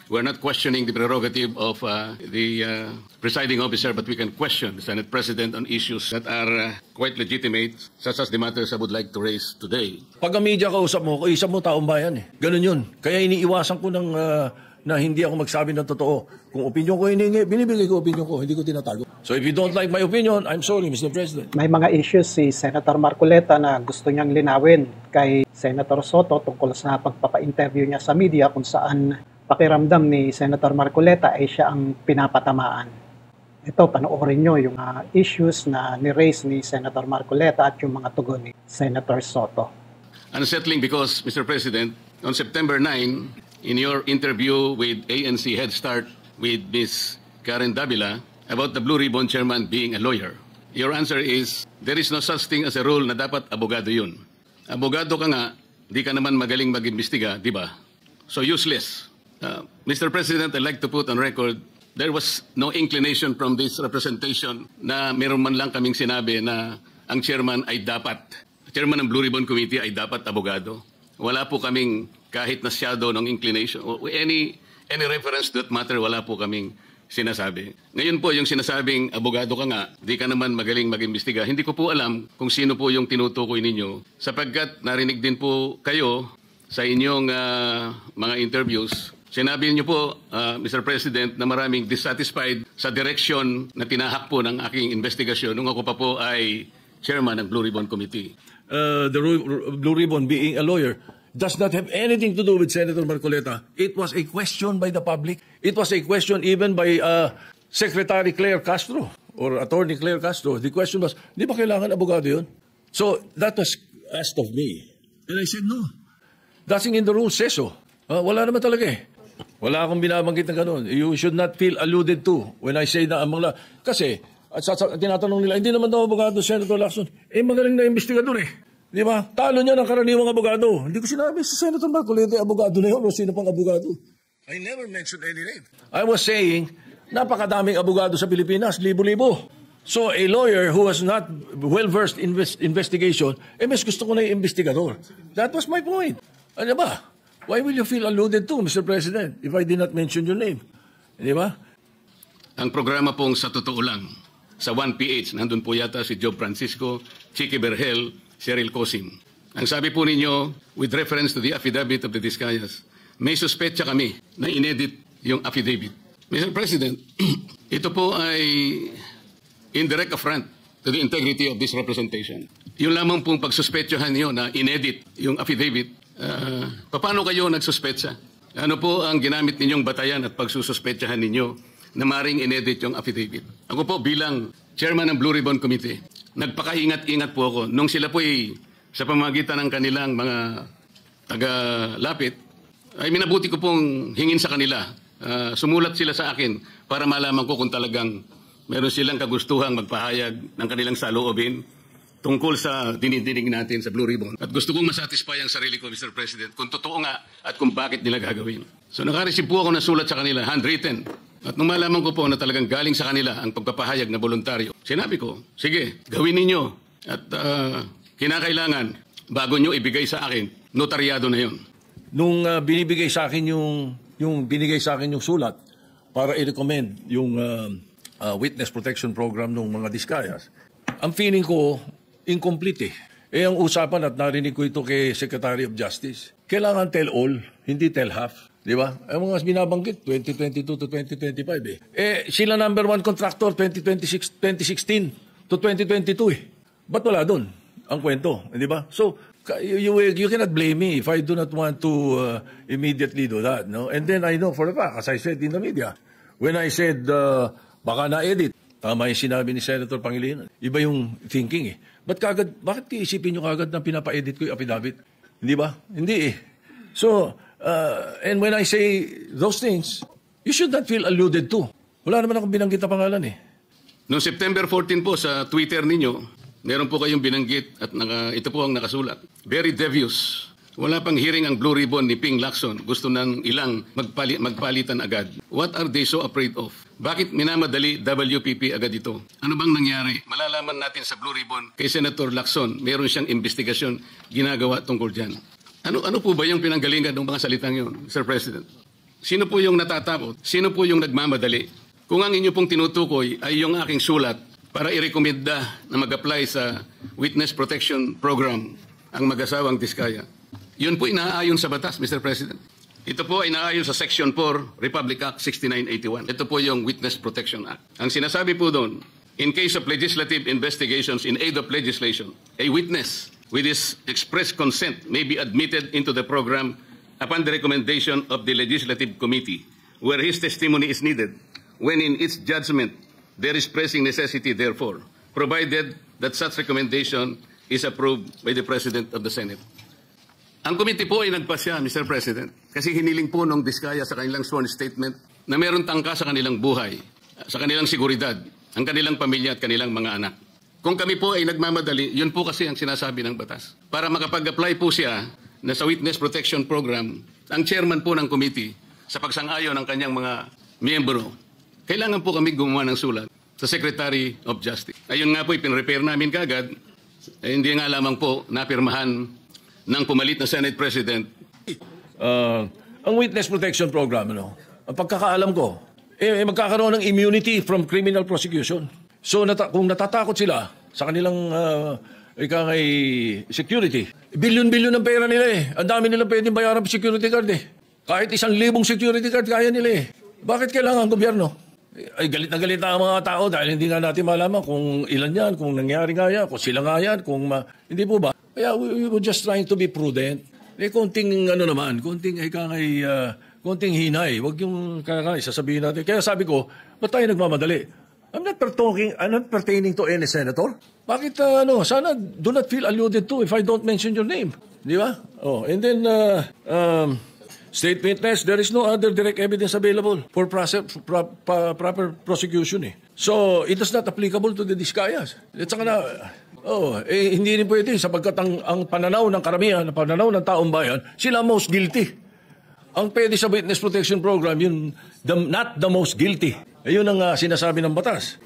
We're not questioning the prerogative of the presiding officer, but we can question the Senate President on issues that are quite legitimate, such as the matters I would like to raise today. Pag ang media kausap mo taong bayan eh. Ganun yun. Kaya iniiwasan ko na hindi ako magsabi ng totoo. Kung opinion ko hiningi, binibigay ko opinion ko, hindi ko tinatago. So if you don't like my opinion, I'm sorry, Mr. President. May mga issues si Senator Marcoleta na gusto niyang linawin kay Senator Soto tungkol sa pagpapa-interview niya sa media kung saan pakiramdam ni Senator Marcoleta ay siya ang pinapatamaan. Ito, panoorin nyo yung issues na ni-raise ni Senator Marcoleta at yung mga tugon ni Senator Soto. Unsettling because, Mr. President, on September 9, in your interview with ANC Head Start with Ms. Karen Davila about the Blue Ribbon Chairman being a lawyer, your answer is, there is no such thing as a rule na dapat abogado yun. Abogado ka nga, di ka naman magaling mag-imbestiga, di ba? So useless. Mr. President, I'd like to put on record, there was no inclination from this representation na meron man lang kaming sinabi na ang chairman ng Blue Ribbon Committee ay dapat abogado. Wala po kaming kahit na shadow ng inclination. Any reference to that matter, wala po kaming sinasabi. Ngayon po, yung sinasabing abogado ka nga, di ka naman magaling mag-imbestiga, hindi ko po alam kung sino po yung tinutukoy ninyo sapagkat narinig din po kayo sa inyong mga interviews. Sinabi niyo po, Mr. President, na maraming dissatisfied sa direction na tinahak po ng aking investigasyon nung ako pa po ay chairman ng Blue Ribbon Committee. The Blue Ribbon being a lawyer does not have anything to do with Senator Marcoleta. It was a question by the public. It was a question even by Secretary Claire Castro or Attorney Claire Castro. The question was, di ba kailangan abogado yun? So that was asked of me. And I said, no. Nothing in the rules says so. Wala naman talaga eh. Wala akong binabanggit na gano'n. You should not feel alluded to when I say na among kasi, tinatanong nila, hindi naman daw abogado, Senator Lacson. Magaling na investigador eh. Di ba? Talo niya ng karaniwang abogado. Hindi ko sinabi si Senator Marcoleta, abogado na yun o sino pang abogado. I never mentioned any name. I was saying, napakadaming abogado sa Pilipinas, libo-libo. So a lawyer who was not well-versed in investigation, mas gusto ko na yung investigador. That was my point. Ano ba? Why will you feel alluded to, Mr. President, if I did not mention your name? Di ba? Ang programa pong Sa Totoo Lang, sa 1PH, nandun po yata si Job Francisco, Chiqui Berhel, Cheryl Cosim. Ang sabi po ninyo, with reference to the affidavit of the Discayas, may suspetsa kami na inedit yung affidavit. Mr. President, ito po ay indirect affront to the integrity of this representation. Yung lamang pong pagsuspetsahan niyo na inedit yung affidavit, paano kayo nagsuspetsa? Ano po ang ginamit ninyong batayan at pagsususpetsahan ninyo na maring inedit yung affidavit? Ako po bilang chairman ng Blue Ribbon Committee, nagpakaingat-ingat po ako. Nung sila po ay sa pamamagitan ng kanilang mga taga-lapit, ay minabuti ko pong hingin sa kanila. Sumulat sila sa akin para malaman ko kung talagang meron silang kagustuhang magpahayag ng kanilang saloobin tungkol sa dinidinig natin sa Blue Ribbon. At gusto kong masatisfy ang sarili ko, Mr. President, kung totoo nga at kung bakit nila gagawin. So nakareceive po ako ng sulat sa kanila, handwritten. At nung malaman ko po na talagang galing sa kanila ang pagpapahayag na voluntaryo, sinabi ko, sige, gawin ninyo. At kinakailangan, bago nyo ibigay sa akin, notaryado na yon. Nung binibigay sa akin binigay sa akin yung sulat para i-recommend yung witness protection program ng mga Discayas, ang feeling ko, incomplete eh. Ang usapan at narinig ko ito kay Secretary of Justice, kailangan tell all, hindi tell half. Di ba? Ang mga binabanggit, 2022 to 2025 eh. Sila number one contractor, 2016 to 2022 eh. Ba't wala doon ang kwento? Di ba? So, you cannot blame me if I do not want to immediately do that. No? And then I know for a fact, as I said in the media, when I said, baka na-edit, tama yung sinabi ni Senator Pangilinan. Iba yung thinking eh. Bakit iisipin nyo kagad na pinapa-edit ko yung affidavit? Hindi ba? Hindi eh. So, and when I say those things, you should not feel alluded to. Wala naman akong binanggit na pangalan eh. Noong September 14 po sa Twitter ninyo, meron po kayong binanggit at ito po ang nakasulat. Very devious. Wala pang hearing ang Blue Ribbon ni Ping Lacson. Gusto ng ilang magpalitan agad. What are they so afraid of? Bakit minamadali WPP agad ito? Ano bang nangyari? Malalaman natin sa Blue Ribbon kay Senator Lacson, meron siyang investigasyon ginagawa tungkol dyan. Ano po ba yung pinanggalingan ng mga salitang yun, Sir President? Sino po yung natatakot? Sino po yung nagmamadali? Kung ang inyo pong tinutukoy ay yung aking sulat para irekomenda na mag-apply sa Witness Protection Program ang mag-asawang Diskaya, yun po inaayon sa batas, Mr. President. Ito po ay inaayon sa Section 4, Republic Act 6981. Ito po yung Witness Protection Act. Ang sinasabi po doon, in case of legislative investigations in aid of legislation, a witness with his express consent may be admitted into the program upon the recommendation of the Legislative Committee where his testimony is needed, when in its judgment there is pressing necessity therefore, provided that such recommendation is approved by the President of the Senate. Ang committee po ay nagpasya, Mr. President, kasi hiniling po ng Diskaya sa kanilang sworn statement na meron tangka sa kanilang buhay, sa kanilang seguridad, ang kanilang pamilya at kanilang mga anak. Kung kami po ay nagmamadali, yun po kasi ang sinasabi ng batas. Para makapag-apply po siya na sa Witness Protection Program, ang chairman po ng committee, sa pagsang-ayon ng kanyang mga miyembro, kailangan po kami gumawa ng sulat sa Secretary of Justice. Ayun nga po, ipinrepair namin kagad, hindi nga lamang po napirmahan ng pumalit na Senate President. Ang Witness Protection Program, ang pagkakaalam ko, magkakaroon ng immunity from criminal prosecution. So kung natatakot sila sa kanilang security, bilyon-bilyon ng pera nila eh. Ang dami nilang pwedeng bayaran ng security guard eh. Kahit 1,000 security guard kaya nila eh. Bakit kailangan ang gobyerno? Ay galit na ang mga tao dahil hindi nga natin malaman kung ilan yan, kung nangyari nga yan, kung sila nga yan, hindi po ba? Kaya we were just trying to be prudent. Konting konting hinay. Huwag yung sasabihin natin. Kaya sabi ko, ba't tayo nagmamadali? I'm not pertaining to any senator. Bakit, sana do not feel alluded to if I don't mention your name. Di ba? And then, state witness, there is no other direct evidence available for proper prosecution eh. So, it is not applicable to the Diskayas. At saka na, hindi rin pwede sapagkat ang pananaw ng karamihan, ang pananaw ng taong bayan, sila most guilty. Ang pwede sa Witness Protection Program, not the most guilty. Ayun ang sinasabi ng batas.